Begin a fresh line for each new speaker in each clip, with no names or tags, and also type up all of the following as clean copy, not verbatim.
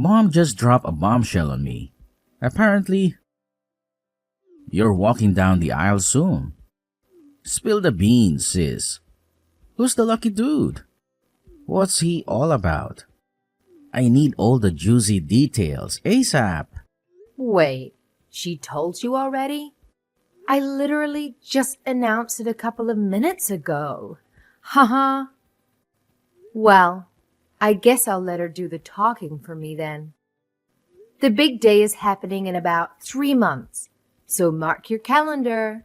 Mom just dropped a bombshell on me. Apparently, you're walking down the aisle soon. Spill the beans, sis. Who's the lucky dude? What's he all about? I need all the juicy details ASAP.
Wait, she told you already? I literally just announced it a couple of minutes ago. Haha. Well, I guess I'll let her do the talking for me then. The big day is happening in about 3 months, so mark your calendar.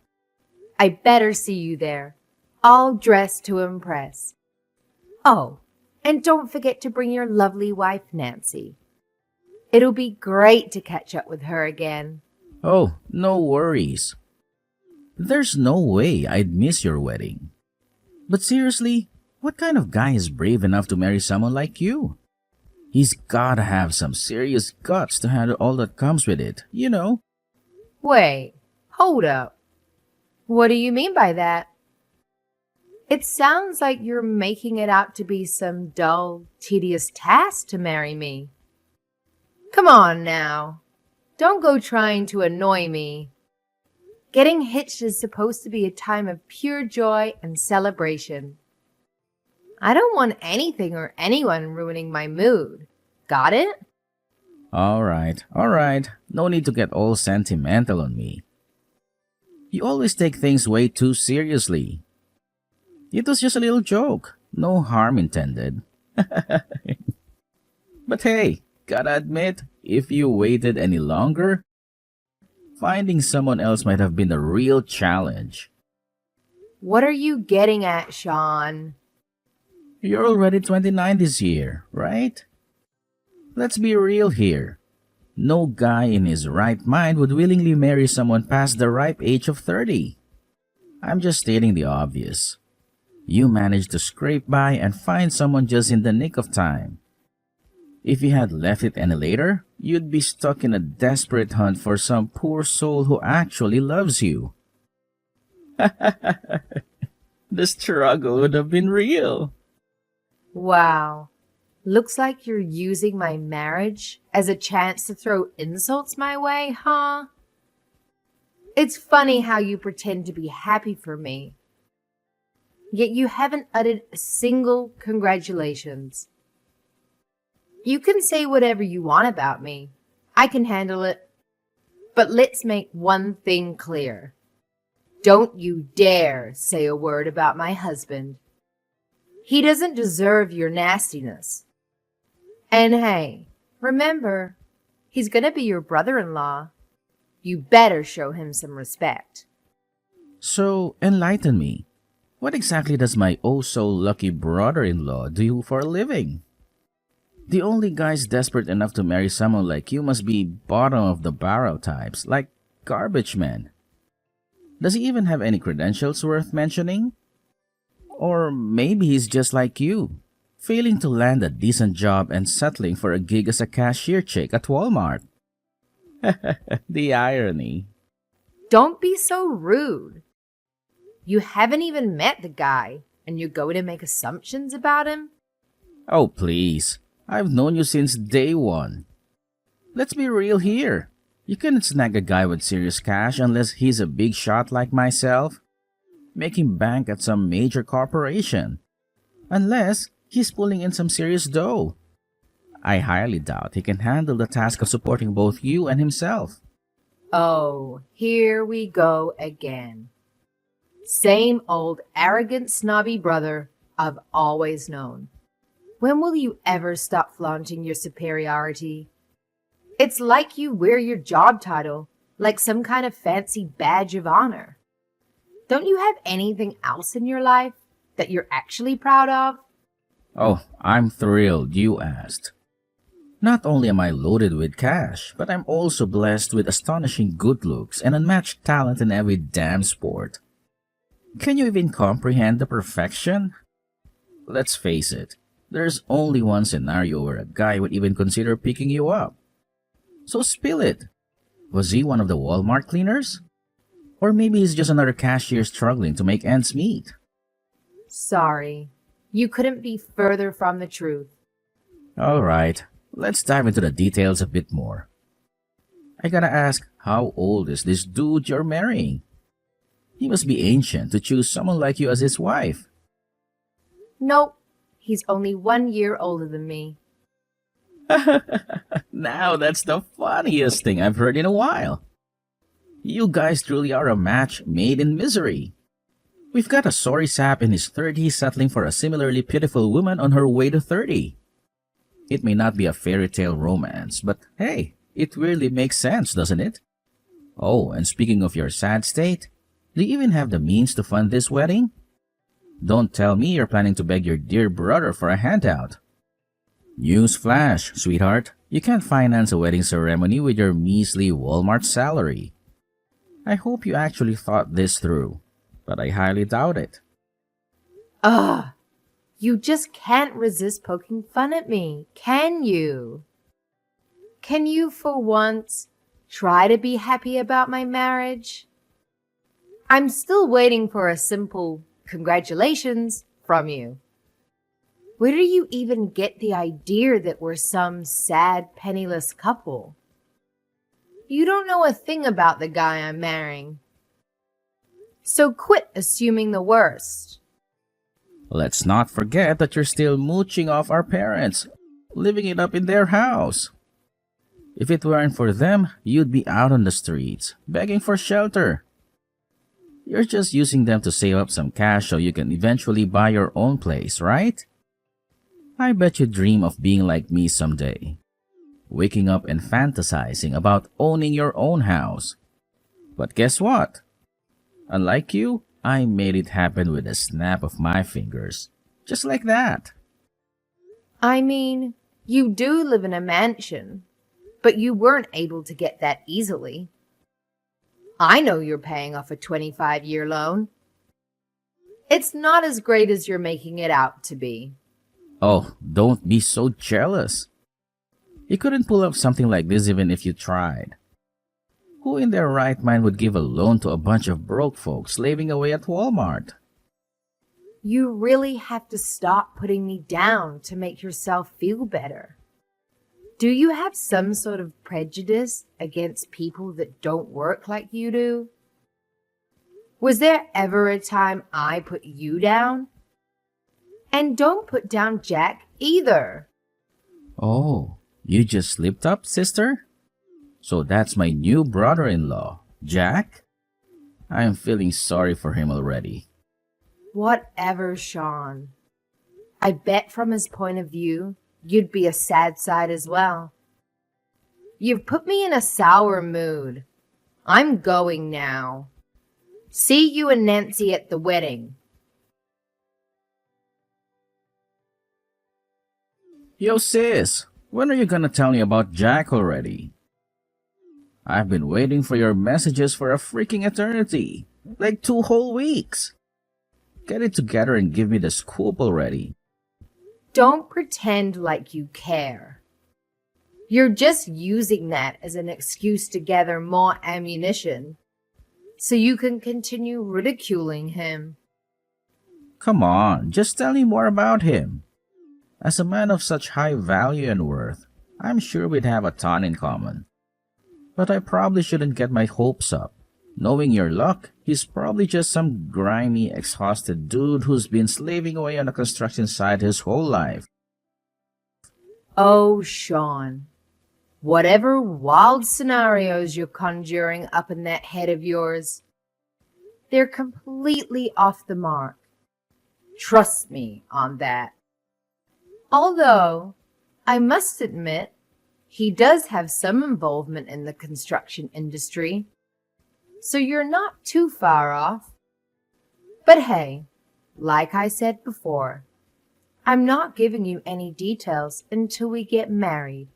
I better see you there, all dressed to impress. Oh, and don't forget to bring your lovely wife, Nancy. It'll be great to catch up with her again.
Oh, no worries. There's no way I'd miss your wedding. But seriously, what kind of guy is brave enough to marry someone like you? He's gotta have some serious guts to handle all that comes with it, you know?
Wait, hold up. What do you mean by that? It sounds like you're making it out to be some dull, tedious task to marry me. Come on now. Don't go trying to annoy me. Getting hitched is supposed to be a time of pure joy and celebration. I don't want anything or anyone ruining my mood. Got it?
Alright. No need to get all sentimental on me. You always take things way too seriously. It was just a little joke. No harm intended. But hey, gotta admit, if you waited any longer, finding someone else might have been the real challenge.
What are you getting at, Sean?
You're already 29 this year, right? Let's be real here. No guy in his right mind would willingly marry someone past the ripe age of 30. I'm just stating the obvious. You managed to scrape by and find someone just in the nick of time. If you had left it any later, you'd be stuck in a desperate hunt for some poor soul who actually loves you. The struggle would have been real.
Wow. Looks like you're using my marriage as a chance to throw insults my way, huh? It's funny how you pretend to be happy for me, yet you haven't uttered a single congratulations. You can say whatever you want about me. I can handle it. But let's make one thing clear. Don't you dare say a word about my husband. He doesn't deserve your nastiness. And hey, remember, he's gonna be your brother-in-law. You better show him some respect.
So, enlighten me. What exactly does my oh-so-lucky brother-in-law do for a living? The only guys desperate enough to marry someone like you must be bottom-of-the-barrel types, like garbage men. Does he even have any credentials worth mentioning? Or maybe he's just like you, failing to land a decent job and settling for a gig as a cashier chick at Walmart. The irony.
Don't be so rude. You haven't even met the guy, and you're going to make assumptions about him?
Oh, please. I've known you since day one. Let's be real here. You couldn't snag a guy with serious cash unless he's a big shot like myself, making bank at some major corporation. Unless he's pulling in some serious dough. I highly doubt he can handle the task of supporting both you and himself.
Oh, here we go again. Same old arrogant snobby brother I've always known. When will you ever stop flaunting your superiority? It's like you wear your job title like some kind of fancy badge of honor. Don't you have anything else in your life that you're actually proud of?
Oh, I'm thrilled you asked. Not only am I loaded with cash, but I'm also blessed with astonishing good looks and unmatched talent in every damn sport. Can you even comprehend the perfection? Let's face it, there's only one scenario where a guy would even consider picking you up. So spill it. Was he one of the Walmart cleaners? Or maybe he's just another cashier struggling to make ends meet.
Sorry, you couldn't be further from the truth.
Alright, Let's dive into the details a bit more. I gotta ask, how old is this dude you're marrying? He must be ancient to choose someone like you as his wife.
Nope, he's only 1 year older than me.
Now that's the funniest thing I've heard in a while. You guys truly are a match made in misery. We've got a sorry sap in his 30s settling for a similarly beautiful woman on her way to 30. It may not be a fairy tale romance, but hey, it really makes sense, doesn't it? Oh, and speaking of your sad state, do you even have the means to fund this wedding? Don't tell me you're planning to beg your dear brother for a handout. News flash, sweetheart. You can't finance a wedding ceremony with your measly Walmart salary. I hope you actually thought this through, but I highly doubt it.
Ugh, you just can't resist poking fun at me, can you? Can you, for once, try to be happy about my marriage? I'm still waiting for a simple congratulations from you. Where do you even get the idea that we're some sad, penniless couple? You don't know a thing about the guy I'm marrying. So quit assuming the worst.
Let's not forget that you're still mooching off our parents, living it up in their house. If it weren't for them, you'd be out on the streets, begging for shelter. You're just using them to save up some cash so you can eventually buy your own place, right? I bet you dream of being like me someday. Waking up and fantasizing about owning your own house. But guess what? Unlike you, I made it happen with a snap of my fingers. Just like that.
I mean, you do live in a mansion, but you weren't able to get that easily. I know you're paying off a 25-year loan. It's not as great as you're making it out to be.
Oh, don't be so jealous. You couldn't pull off something like this even if you tried. Who in their right mind would give a loan to a bunch of broke folks slaving away at Walmart?
You really have to stop putting me down to make yourself feel better. Do you have some sort of prejudice against people that don't work like you do? Was there ever a time I put you down? And don't put down Jack either.
Oh, you just slipped up, sister? So that's my new brother-in-law, Jack? I am feeling sorry for him already.
Whatever, Sean. I bet from his point of view, you'd be a sad sight as well. You've put me in a sour mood. I'm going now. See you and Nancy at the wedding.
Yo sis, when are you gonna tell me about Jack already? I've been waiting for your messages for a freaking eternity. Like 2 whole weeks. Get it together and give me the scoop already.
Don't pretend like you care. You're just using that as an excuse to gather more ammunition so you can continue ridiculing him.
Come on, just tell me more about him. As a man of such high value and worth, I'm sure we'd have a ton in common. But I probably shouldn't get my hopes up. Knowing your luck, he's probably just some grimy, exhausted dude who's been slaving away on a construction site his whole life.
Oh, Sean, whatever wild scenarios you're conjuring up in that head of yours, they're completely off the mark. Trust me on that. Although, I must admit, he does have some involvement in the construction industry, so you're not too far off. But hey, like I said before, I'm not giving you any details until we get married.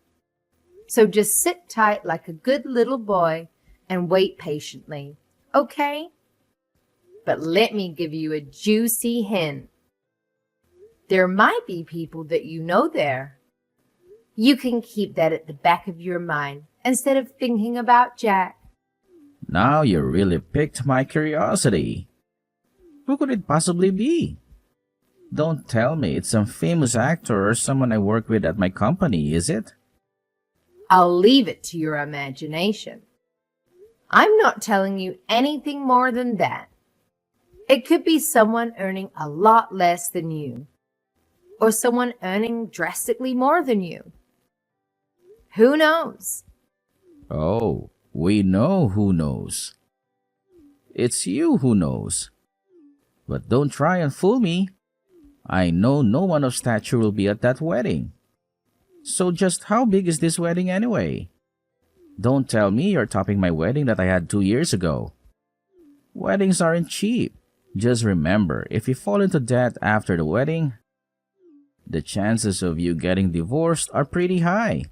So just sit tight like a good little boy and wait patiently, okay? But let me give you a juicy hint. There might be people that you know there. You can keep that at the back of your mind instead of thinking about Jack.
Now you really piqued my curiosity. Who could it possibly be? Don't tell me it's some famous actor or someone I work with at my company, is it?
I'll leave it to your imagination. I'm not telling you anything more than that. It could be someone earning a lot less than you, or someone earning drastically more than you. Who knows?
Oh, we know who knows. It's you who knows. But don't try and fool me. I know no one of stature will be at that wedding. So just how big is this wedding anyway? Don't tell me you're topping my wedding that I had 2 years ago. Weddings aren't cheap. Just remember, if you fall into debt after the wedding, the chances of you getting divorced are pretty high.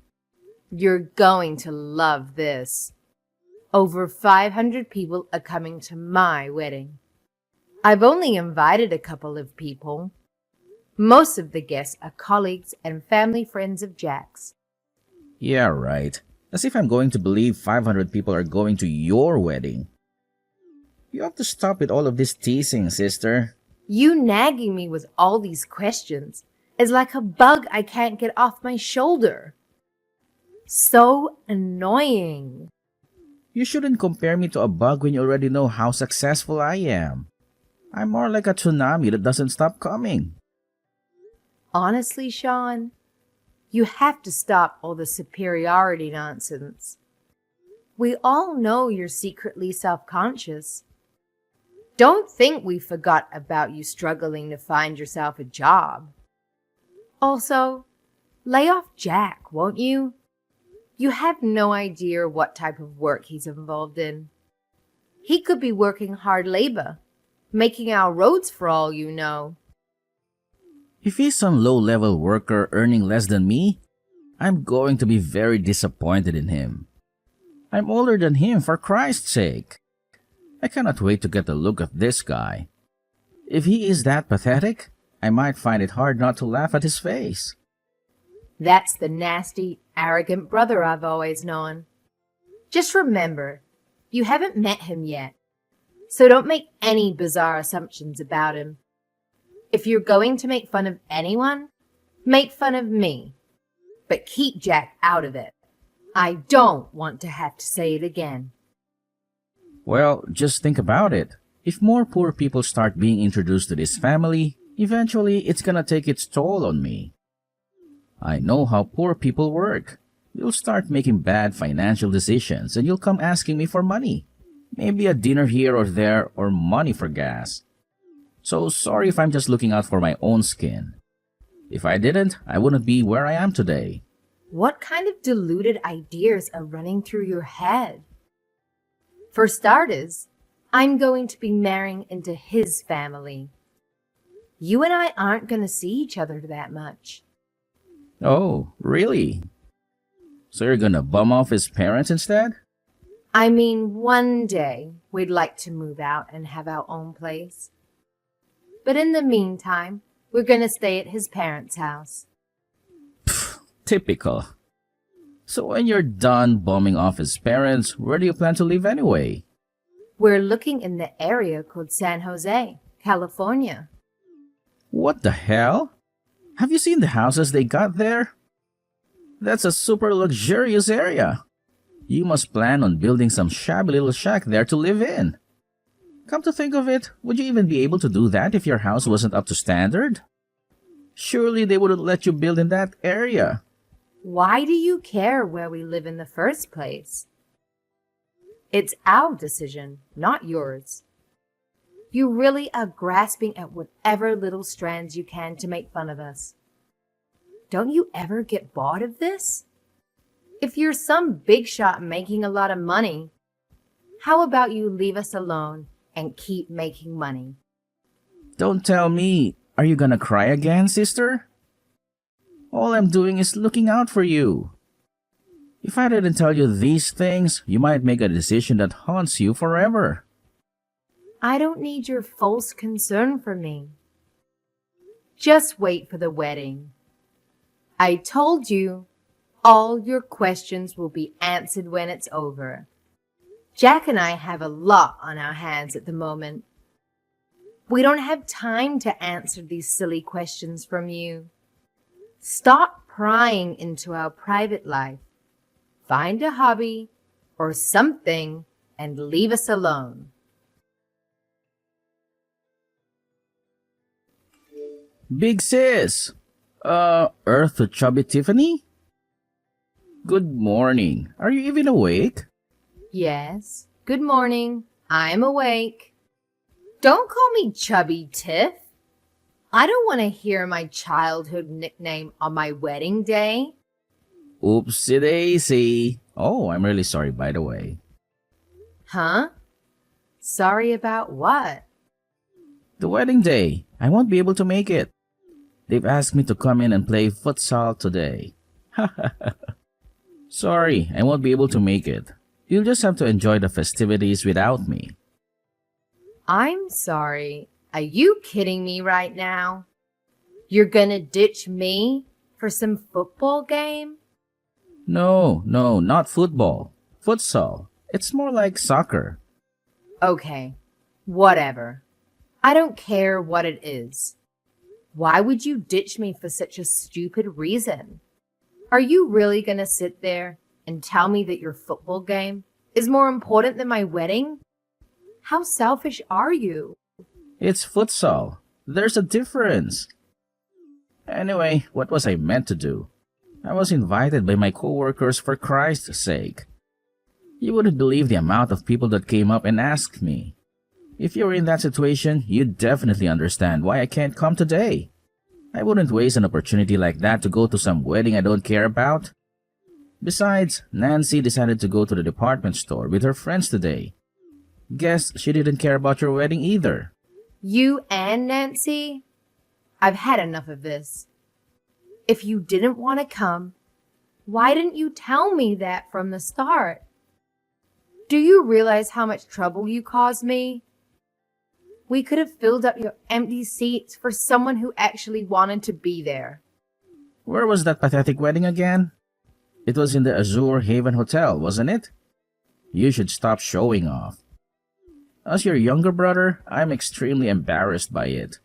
You're going to love this. Over 500 people are coming to my wedding. I've only invited a couple of people. Most of the guests are colleagues and family friends of Jack's.
Yeah, right. As if I'm going to believe 500 people are going to your wedding. You have to stop with all of this teasing, sister.
You nagging me with all these questions is like a bug I can't get off my shoulder. So annoying.
You shouldn't compare me to a bug when you already know how successful I am. I'm more like a tsunami that doesn't stop coming.
Honestly, Sean, you have to stop all the superiority nonsense. We all know you're secretly self-conscious. Don't think we forgot about you struggling to find yourself a job. Also, lay off Jack, won't you? You have no idea what type of work he's involved in. He could be working hard labor, making our roads for all you know.
If he's some low-level worker earning less than me, I'm going to be very disappointed in him. I'm older than him, for Christ's sake. I cannot wait to get a look at this guy. If he is that pathetic, I might find it hard not to laugh at his face.
That's the nasty, arrogant brother I've always known. Just remember, you haven't met him yet, so don't make any bizarre assumptions about him. If you're going to make fun of anyone, make fun of me. But keep Jack out of it. I don't want to have to say it again.
Well, just think about it. If more poor people start being introduced to this family, eventually it's gonna take its toll on me. I know how poor people work. You'll start making bad financial decisions and you'll come asking me for money. Maybe a dinner here or there or money for gas. So sorry if I'm just looking out for my own skin. If I didn't, I wouldn't be where I am today.
What kind of deluded ideas are running through your head? For starters, I'm going to be marrying into his family. You and I aren't going to see each other that much.
Oh, really? So you're gonna bum off his parents instead?
I mean, one day we'd like to move out and have our own place. But in the meantime, we're going to stay at his parents' house.
Typical. So when you're done bumming off his parents, where do you plan to live anyway?
We're looking in the area called San Jose, California.
What the hell? Have you seen the houses they got there? That's a super luxurious area. You must plan on building some shabby little shack there to live in. Come to think of it, would you even be able to do that if your house wasn't up to standard? Surely they wouldn't let you build in that area.
Why do you care where we live in the first place? It's our decision, not yours. You really are grasping at whatever little strands you can to make fun of us. Don't you ever get bored of this? If you're some big shot making a lot of money, how about you leave us alone and keep making money?
Don't tell me. Are you gonna cry again, sister? All I'm doing is looking out for you. If I didn't tell you these things, you might make a decision that haunts you forever.
I don't need your false concern for me. Just wait for the wedding. I told you, all your questions will be answered when it's over. Jack and I have a lot on our hands at the moment. We don't have time to answer these silly questions from you. Stop prying into our private life. find a hobby or something and leave us alone.
Big sis! Earth to chubby Tiffany? Good morning. Are you even awake?
Yes. Good morning. I'm awake. Don't call me Chubby Tiff. I don't want to hear my childhood nickname on my wedding day.
Oopsie daisy. Oh, I'm really sorry, by the way.
Huh? Sorry about what?
The wedding day. I won't be able to make it. They've asked me to come in and play futsal today. Sorry, I won't be able to make it. You'll just have to enjoy the festivities without me.
I'm sorry. Are you kidding me right now? You're gonna ditch me for some football game?
No, no, not football. Futsal. It's more like soccer.
Okay, whatever. I don't care what it is. Why would you ditch me for such a stupid reason? Are you really gonna sit there and tell me that your football game is more important than my wedding? How selfish are you?
It's futsal. There's a difference. Anyway, what was I meant to do? I was invited by my coworkers for Christ's sake. You wouldn't believe the amount of people that came up and asked me. If you were in that situation, you'd definitely understand why I can't come today. I wouldn't waste an opportunity like that to go to some wedding I don't care about. Besides, Nancy decided to go to the department store with her friends today. Guess she didn't care about your wedding either.
You and Nancy? I've had enough of this. If you didn't want to come, why didn't you tell me that from the start? Do you realize how much trouble you caused me? We could have filled up your empty seats for someone who actually wanted to be there.
Where was that pathetic wedding again? It was in the Azure Haven Hotel, wasn't it? You should stop showing off. As your younger brother, I'm extremely embarrassed by it.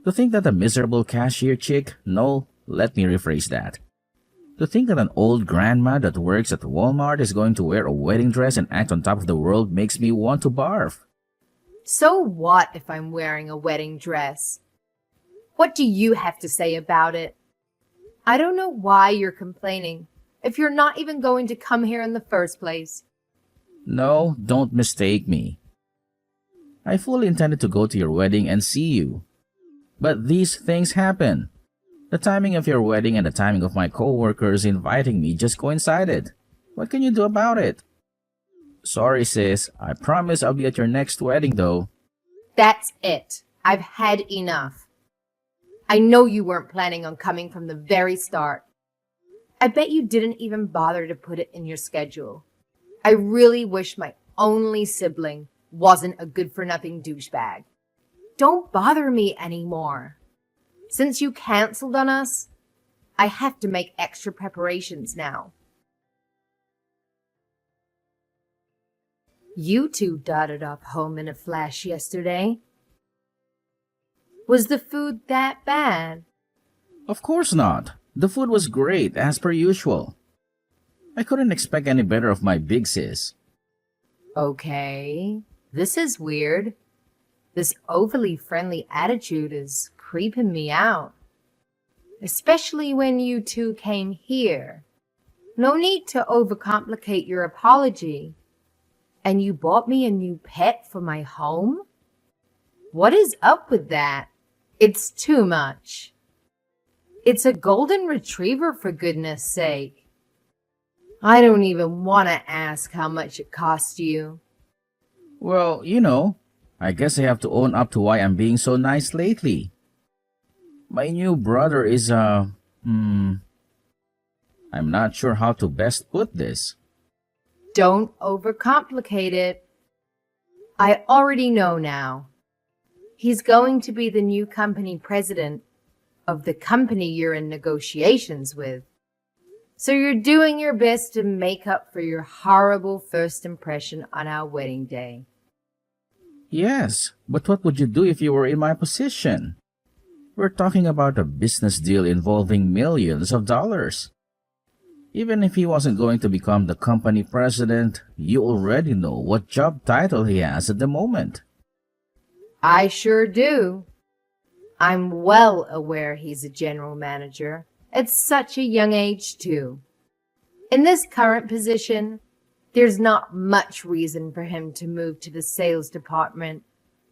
To think that a miserable cashier chick, no, let me rephrase that. To think that an old grandma that works at Walmart is going to wear a wedding dress and act on top of the world makes me want to barf.
So what if I'm wearing a wedding dress? What do you have to say about it? I don't know why you're complaining if you're not even going to come here in the first place.
No, don't mistake me. I fully intended to go to your wedding and see you. But these things happen. The timing of your wedding and the timing of my co-workers inviting me just coincided. What can you do about it? Sorry, sis. I promise I'll be at your next wedding, though.
That's it. I've had enough. I know you weren't planning on coming from the very start. I bet you didn't even bother to put it in your schedule. I really wish my only sibling wasn't a good-for-nothing douchebag. Don't bother me anymore. Since you canceled on us, I have to make extra preparations now. You two darted off home in a flash yesterday. Was the food that bad?
Of course not. The food was great, as per usual. I couldn't expect any better of my big sis.
Okay, this is weird. This overly friendly attitude is creeping me out. Especially when you two came here. No need to overcomplicate your apology. And you bought me a new pet for my home? What is up with that? It's too much. It's a golden retriever, for goodness sake. I don't even want to ask how much it cost you.
Well, I guess I have to own up to why I'm being so nice lately. My new brother is, I'm not sure how to best put this.
Don't overcomplicate it. I already know now. He's going to be the new company president of the company you're in negotiations with. So you're doing your best to make up for your horrible first impression on our wedding day.
Yes, but what would you do if you were in my position? We're talking about a business deal involving millions of dollars. Even if he wasn't going to become the company president, you already know what job title he has at the moment.
I sure do. I'm well aware he's a general manager at such a young age, too. In this current position, there's not much reason for him to move to the sales department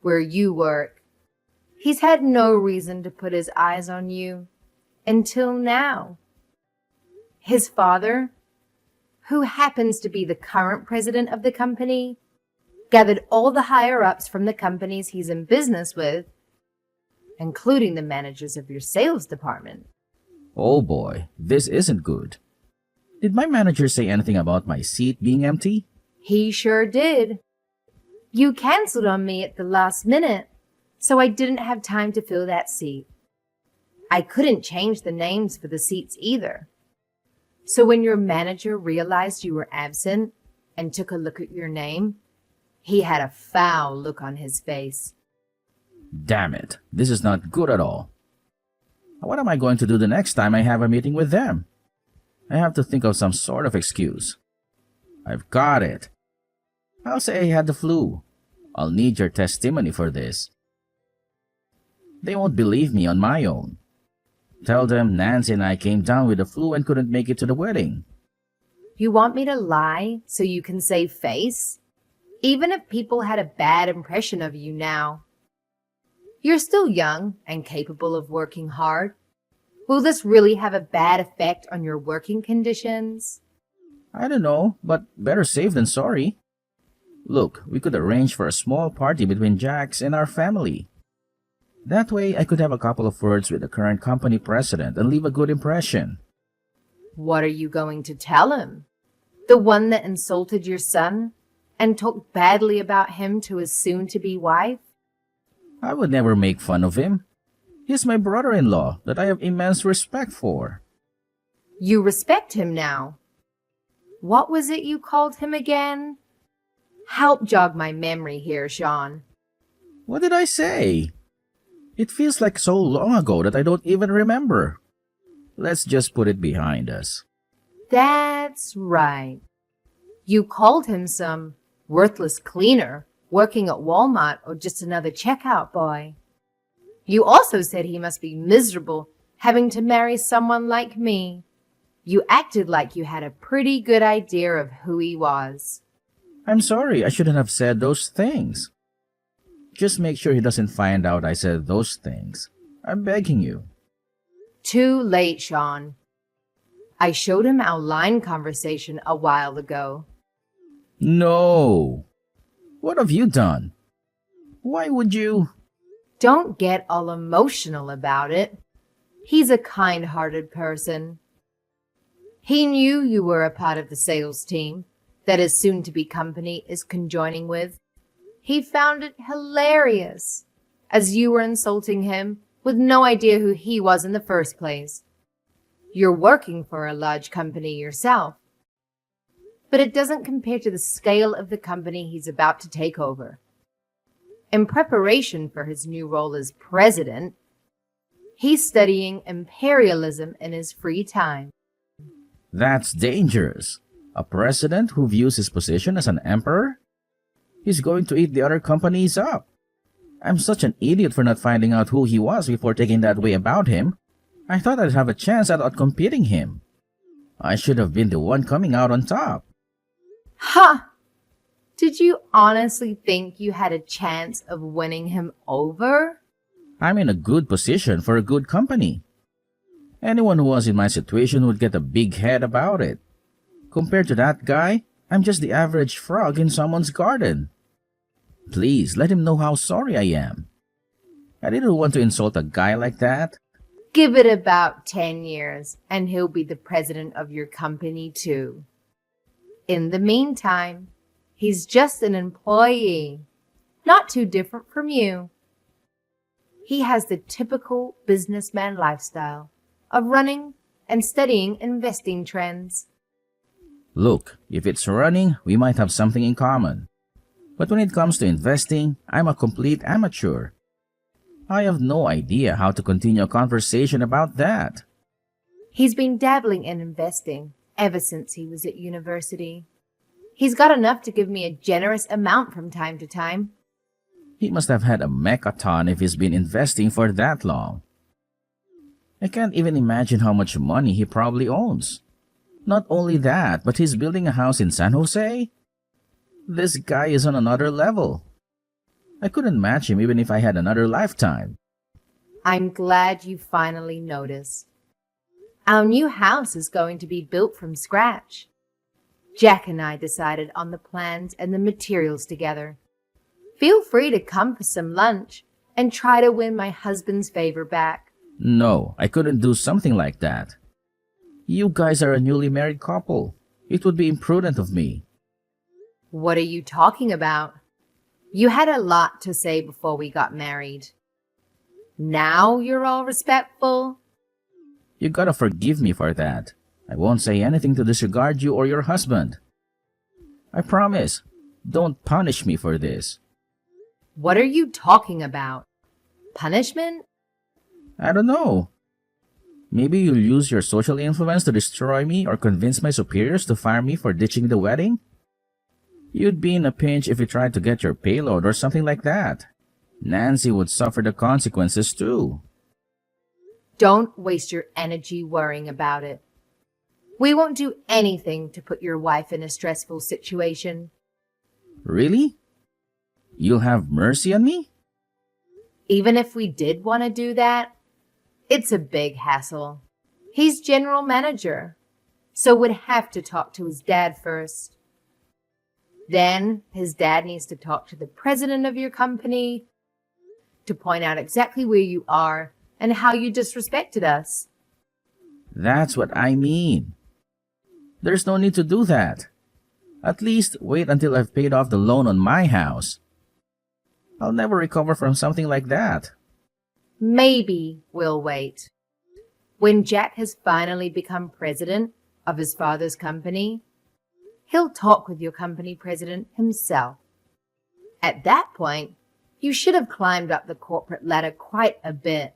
where you work. He's had no reason to put his eyes on you until now. His father, who happens to be the current president of the company, gathered all the higher-ups from the companies he's in business with, including the managers of your sales department.
Oh boy, this isn't good. Did my manager say anything about my seat being empty?
He sure did. You canceled on me at the last minute, so I didn't have time to fill that seat. I couldn't change the names for the seats either. So when your manager realized you were absent and took a look at your name, he had a foul look on his face.
Damn it, this is not good at all. What am I going to do the next time I have a meeting with them? I have to think of some sort of excuse. I've got it. I'll say I had the flu. I'll need your testimony for this. They won't believe me on my own. Tell them Nancy and I came down with the flu and couldn't make it to the wedding.
You want me to lie so you can save face? Even if people had a bad impression of you now. You're still young and capable of working hard. Will this really have a bad effect on your working conditions?
I don't know, but better safe than sorry. Look, we could arrange for a small party between Jax and our family. That way I could have a couple of words with the current company president and leave a good impression.
What are you going to tell him? The one that insulted your son and talked badly about him to his soon-to-be wife?
I would never make fun of him. He's my brother-in-law that I have immense respect for.
You respect him now. What was it you called him again? Help jog my memory here, Sean.
What did I say? It feels like so long ago that I don't even remember. Let's just put it behind us.
That's right. You called him some worthless cleaner working at Walmart or just another checkout boy. You also said he must be miserable having to marry someone like me. You acted like you had a pretty good idea of who he was.
I'm sorry, I shouldn't have said those things. Just make sure he doesn't find out I said those things. I'm begging you.
Too late, Sean. I showed him our line conversation a while ago.
No. What have you done? Why would you?
Don't get all emotional about it. He's a kind-hearted person. He knew you were a part of the sales team that his soon-to-be company is conjoining with. He found it hilarious, as you were insulting him with no idea who he was in the first place. You're working for a large company yourself, but it doesn't compare to the scale of the company he's about to take over. In preparation for his new role as president, he's studying imperialism in his free time.
That's dangerous. A president who views his position as an emperor? He's going to eat the other companies up. I'm such an idiot for not finding out who he was before taking that way about him. I thought I'd have a chance at outcompeting him. I should have been the one coming out on top.
Ha! Did you honestly think you had a chance of winning him over?
I'm in a good position for a good company. Anyone who was in my situation would get a big head about it. Compared to that guy, I'm just the average frog in someone's garden. Please let him know how sorry I am. I didn't want to insult a guy like that.
Give it about 10 years and he'll be the president of your company too. In the meantime, he's just an employee, not too different from you. He has the typical businessman lifestyle of running and studying investing trends.
Look, if it's running, we might have something in common. But when it comes to investing, I'm a complete amateur. I have no idea how to continue a conversation about that.
He's been dabbling in investing ever since he was at university. He's got enough to give me a generous amount from time to time.
He must have had a mechaton if he's been investing for that long. I can't even imagine how much money he probably owns. Not only that, but he's building a house in San Jose? This guy is on another level. I couldn't match him even if I had another lifetime.
I'm glad you finally noticed. Our new house is going to be built from scratch. Jack and I decided on the plans and the materials together. Feel free to come for some lunch and try to win my husband's favor back.
No, I couldn't do something like that. You guys are a newly married couple. It would be imprudent of me.
What are you talking about? You had a lot to say before we got married. Now you're all respectful?
You gotta forgive me for that. I won't say anything to disregard you or your husband. I promise. Don't punish me for this.
What are you talking about? Punishment?
I don't know. Maybe you'll use your social influence to destroy me or convince my superiors to fire me for ditching the wedding? You'd be in a pinch if you tried to get your payload or something like that. Nancy would suffer the consequences too.
Don't waste your energy worrying about it. We won't do anything to put your wife in a stressful situation.
Really? You'll have mercy on me?
Even if we did want to do that, it's a big hassle. He's general manager, so would have to talk to his dad first. Then his dad needs to talk to the president of your company to point out exactly where you are and how you disrespected us.
That's what I mean. There's no need to do that. At least wait until I've paid off the loan on my house. I'll never recover from something like that.
Maybe we'll wait. When Jack has finally become president of his father's company, he'll talk with your company president himself. At that point, you should have climbed up the corporate ladder quite a bit.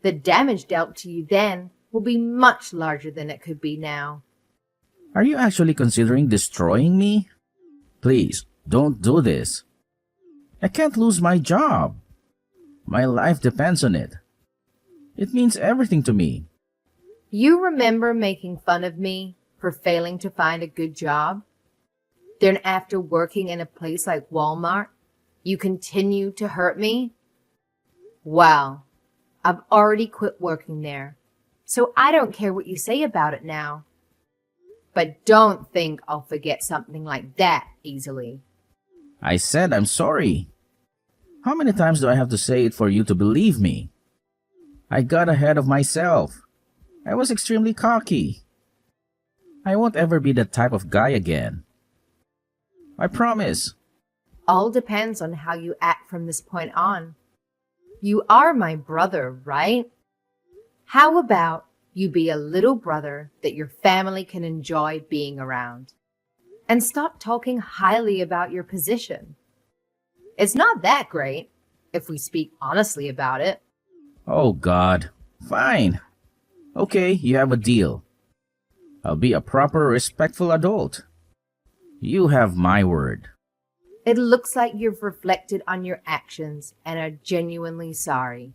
The damage dealt to you then will be much larger than it could be now.
Are you actually considering destroying me? Please, don't do this. I can't lose my job. My life depends on it. It means everything to me.
You remember making fun of me for failing to find a good job? Then after working in a place like Walmart, you continue to hurt me? Well, I've already quit working there, so I don't care what you say about it now. But don't think I'll forget something like that easily.
I said I'm sorry. How many times do I have to say it for you to believe me? I got ahead of myself. I was extremely cocky. I won't ever be that type of guy again. I promise.
All depends on how you act from this point on. You are my brother, right? How about you be a little brother that your family can enjoy being around? And stop talking highly about your position. It's not that great, if we speak honestly about it.
Oh God. Fine. Okay, you have a deal. I'll be a proper, respectful adult. You have my word.
It looks like you've reflected on your actions and are genuinely sorry.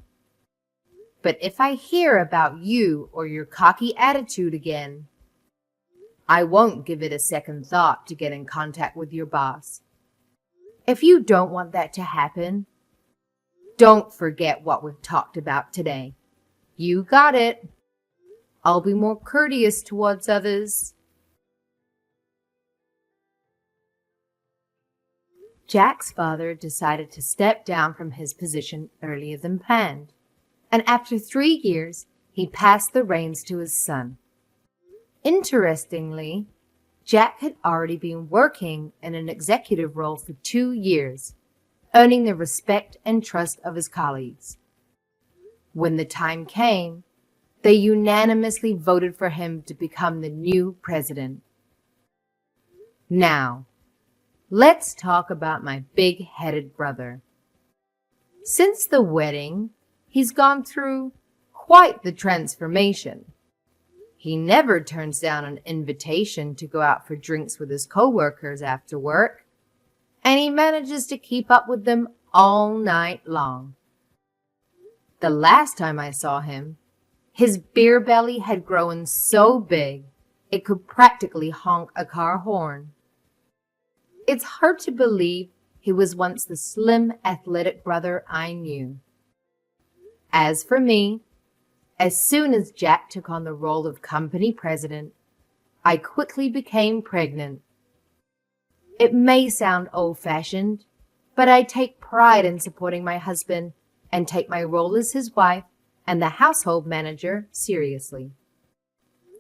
But if I hear about you or your cocky attitude again, I won't give it a second thought to get in contact with your boss. If you don't want that to happen, don't forget what we've talked about today. You got it. I'll be more courteous towards others. Jack's father decided to step down from his position earlier than planned, and after 3 years, he passed the reins to his son. Interestingly, Jack had already been working in an executive role for 2 years, earning the respect and trust of his colleagues. When the time came, they unanimously voted for him to become the new president. Now, let's talk about my big-headed brother. Since the wedding, he's gone through quite the transformation. He never turns down an invitation to go out for drinks with his coworkers after work, and he manages to keep up with them all night long. The last time I saw him, his beer belly had grown so big it could practically honk a car horn. It's hard to believe he was once the slim, athletic brother I knew. As for me, as soon as Jack took on the role of company president, I quickly became pregnant. It may sound old-fashioned, but I take pride in supporting my husband and take my role as his wife and the household manager seriously.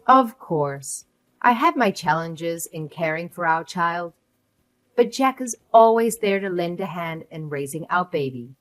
Of course, I have my challenges in caring for our child, but Jack is always there to lend a hand in raising our baby.